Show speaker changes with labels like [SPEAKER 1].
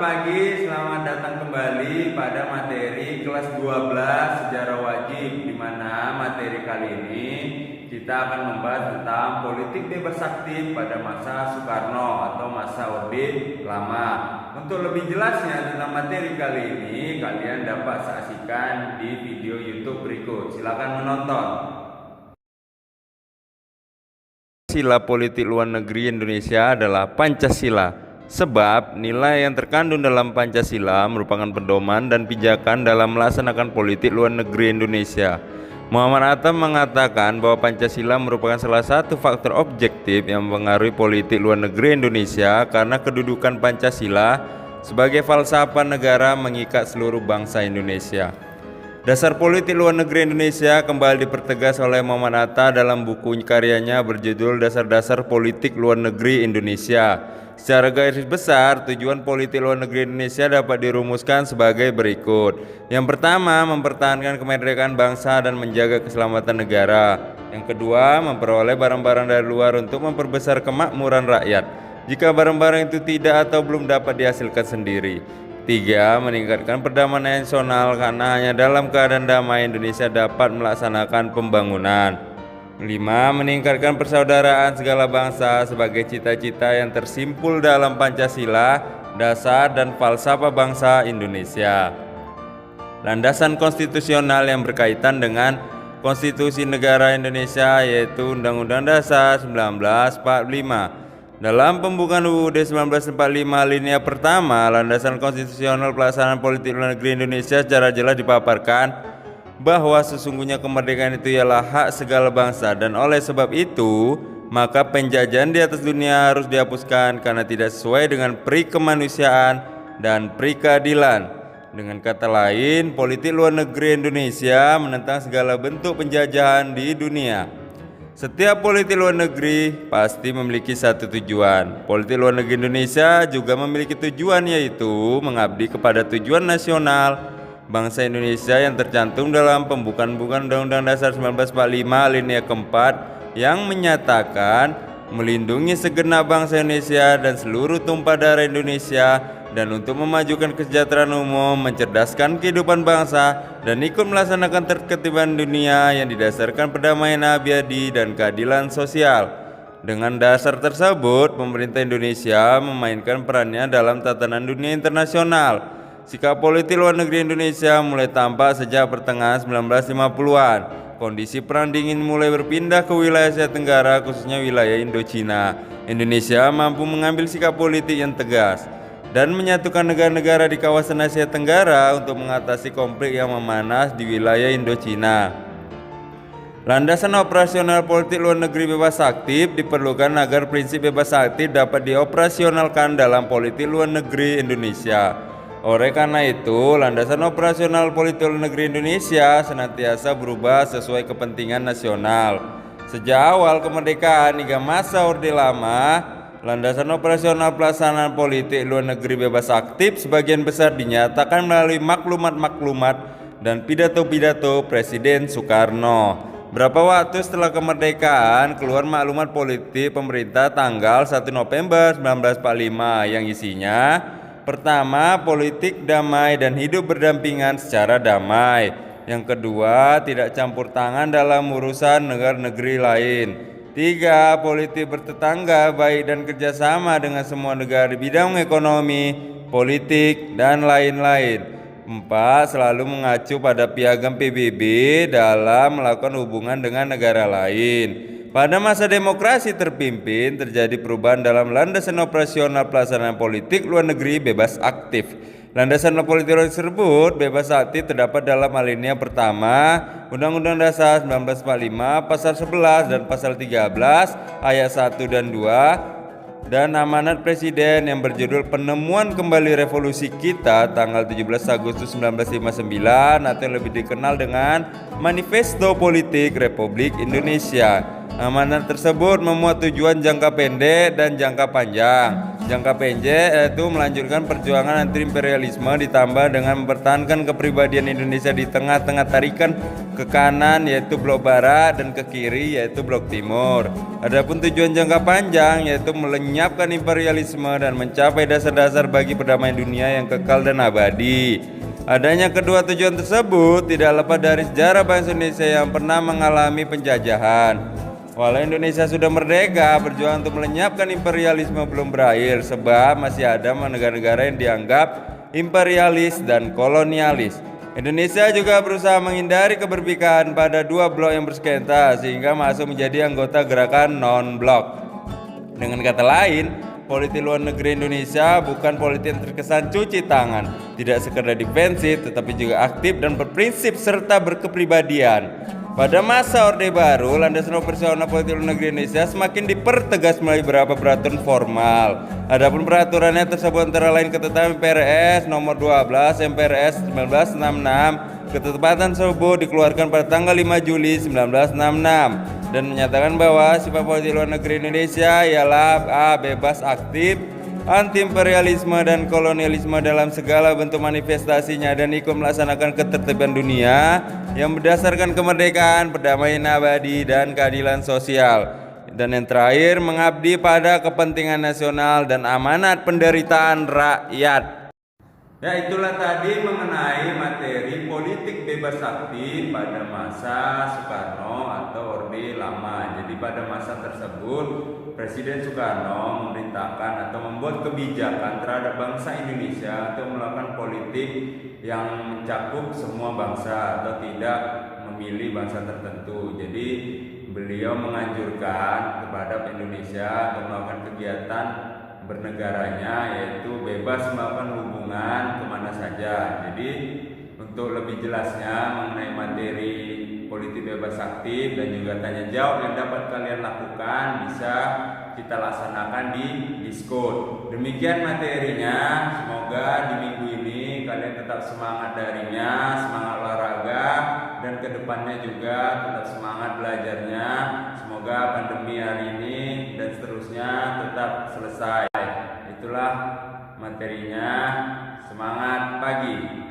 [SPEAKER 1] pagi, selamat datang kembali pada materi kelas 12 Sejarah Wajib, di mana materi kali ini kita akan membahas tentang politik bebas aktif pada masa Soekarno atau masa Orde Lama. Untuk lebih jelasnya tentang materi kali ini, kalian dapat saksikan di video YouTube berikut. Silakan menonton. Sila politik luar negeri Indonesia adalah Pancasila. Sebab nilai yang terkandung dalam Pancasila merupakan pedoman dan pijakan dalam melaksanakan politik luar negeri Indonesia. Muhammad Hatta mengatakan bahwa Pancasila merupakan salah satu faktor objektif yang mempengaruhi politik luar negeri Indonesia karena kedudukan Pancasila sebagai falsafah negara mengikat seluruh bangsa Indonesia. Dasar politik luar negeri Indonesia kembali dipertegas oleh Muhammad Hatta dalam buku karyanya berjudul Dasar-Dasar Politik Luar Negeri Indonesia. Secara garis besar, tujuan politik luar negeri Indonesia dapat dirumuskan sebagai berikut. Yang pertama, mempertahankan kemerdekaan bangsa dan menjaga keselamatan negara. Yang kedua, memperoleh barang-barang dari luar untuk memperbesar kemakmuran rakyat, jika barang-barang itu tidak atau belum dapat dihasilkan sendiri. Tiga, meningkatkan perdamaian nasional karena hanya dalam keadaan damai Indonesia dapat melaksanakan pembangunan. 5. Meningkatkan persaudaraan segala bangsa sebagai cita-cita yang tersimpul dalam Pancasila, dasar dan falsafah bangsa Indonesia. Landasan konstitusional yang berkaitan dengan konstitusi negara Indonesia yaitu Undang-Undang Dasar 1945. Dalam pembukaan UUD 1945 alinea pertama, landasan konstitusional pelaksanaan politik luar negeri Indonesia secara jelas dipaparkan bahwa sesungguhnya kemerdekaan itu ialah hak segala bangsa, dan oleh sebab itu maka penjajahan di atas dunia harus dihapuskan karena tidak sesuai dengan peri kemanusiaan dan peri keadilan. Dengan kata lain, politik luar negeri Indonesia menentang segala bentuk penjajahan di dunia. Setiap politik luar negeri pasti memiliki satu tujuan. Politik luar negeri Indonesia juga memiliki tujuan, yaitu mengabdi kepada tujuan nasional bangsa Indonesia yang tercantum dalam pembukaan Undang-Undang Dasar 1945 alinea keempat yang menyatakan melindungi segenap bangsa Indonesia dan seluruh tumpah darah Indonesia, dan untuk memajukan kesejahteraan umum, mencerdaskan kehidupan bangsa, dan ikut melaksanakan tertiban dunia yang didasarkan perdamaian abadi dan keadilan sosial. Dengan dasar tersebut, pemerintah Indonesia memainkan perannya dalam tatanan dunia internasional. Sikap politik luar negeri Indonesia mulai tampak sejak pertengahan 1950-an. Kondisi perang dingin mulai berpindah ke wilayah Asia Tenggara, khususnya wilayah Indochina. Indonesia mampu mengambil sikap politik yang tegas dan menyatukan negara-negara di kawasan Asia Tenggara untuk mengatasi konflik yang memanas di wilayah Indochina. Landasan operasional politik luar negeri bebas aktif diperlukan agar prinsip bebas aktif dapat dioperasionalkan dalam politik luar negeri Indonesia. Oleh karena itu, landasan operasional politik luar negeri Indonesia senantiasa berubah sesuai kepentingan nasional. Sejak awal kemerdekaan hingga masa Orde Lama, landasan operasional pelaksanaan politik luar negeri bebas aktif sebagian besar dinyatakan melalui maklumat-maklumat dan pidato-pidato Presiden Soekarno. Berapa waktu setelah kemerdekaan, keluar maklumat politik pemerintah tanggal 1 November 1945 yang isinya: pertama, politik damai dan hidup berdampingan secara damai. Yang kedua, tidak campur tangan dalam urusan negara-negeri lain. 3. Politik bertetangga baik dan kerjasama dengan semua negara di bidang ekonomi, politik, dan lain-lain. 4. Selalu mengacu pada piagam PBB dalam melakukan hubungan dengan negara lain. Pada masa demokrasi terpimpin, terjadi perubahan dalam landasan operasional pelaksanaan politik luar negeri bebas aktif. Landasan politik luar tersebut bebas aktif terdapat dalam alinea pertama Undang-Undang Dasar 1945 pasal 11 dan pasal 13 ayat 1 dan 2, dan amanat Presiden yang berjudul Penemuan Kembali Revolusi Kita tanggal 17 Agustus 1959 atau yang lebih dikenal dengan Manifesto Politik Republik Indonesia. Amanat tersebut memuat tujuan jangka pendek dan jangka panjang. Jangka pendek yaitu melanjutkan perjuangan anti imperialisme ditambah dengan mempertahankan kepribadian Indonesia di tengah-tengah tarikan ke kanan yaitu blok barat dan ke kiri yaitu blok timur. Adapun tujuan jangka panjang yaitu melenyapkan imperialisme dan mencapai dasar-dasar bagi perdamaian dunia yang kekal dan abadi. Adanya kedua tujuan tersebut tidak lepas dari sejarah bangsa Indonesia yang pernah mengalami penjajahan. Walau Indonesia sudah merdeka, perjuangan untuk melenyapkan imperialisme belum berakhir sebab masih ada negara-negara yang dianggap imperialis dan kolonialis. Indonesia juga berusaha menghindari keberpihakan pada dua blok yang bersengketa sehingga masuk menjadi anggota gerakan non-blok. Dengan kata lain, politik luar negeri Indonesia bukan politik yang terkesan cuci tangan, tidak sekedar defensif tetapi juga aktif dan berprinsip serta berkepribadian. Pada masa Orde Baru, landasan operasional politik luar negeri Indonesia semakin dipertegas melalui beberapa peraturan formal. Adapun peraturannya tersebut antara lain ketetapan MPRS nomor 12 MPRS 1966. Ketetapan tersebut dikeluarkan pada tanggal 5 Juli 1966 dan menyatakan bahwa sifat politik luar negeri Indonesia ialah A. Bebas aktif, anti imperialisme dan kolonialisme dalam segala bentuk manifestasinya dan ikut melaksanakan ketertiban dunia yang berdasarkan kemerdekaan, perdamaian abadi dan keadilan sosial. Dan yang terakhir, mengabdi pada kepentingan nasional dan amanat penderitaan rakyat. Ya, itulah tadi mengenai materi politik bebas aktif pada masa Soekarno atau Orde Lama. Jadi pada masa tersebut Presiden Soekarno memerintahkan atau membuat kebijakan terhadap bangsa Indonesia untuk melakukan politik yang mencakup semua bangsa atau tidak memilih bangsa tertentu. Jadi beliau menganjurkan kepada Indonesia untuk melakukan kegiatan bernegaranya yaitu bebas melakukan hubungan kemana saja. Jadi untuk lebih jelasnya mengenai materi politik bebas aktif dan juga tanya jawab yang dapat kalian lakukan bisa kita laksanakan di Discord. Demikian materinya, semoga di minggu ini kalian tetap semangat darinya, semangat olahraga dan kedepannya juga tetap semangat belajarnya. Semoga pandemi hari ini dan seterusnya tetap selesai. Itulah materinya. Semangat pagi.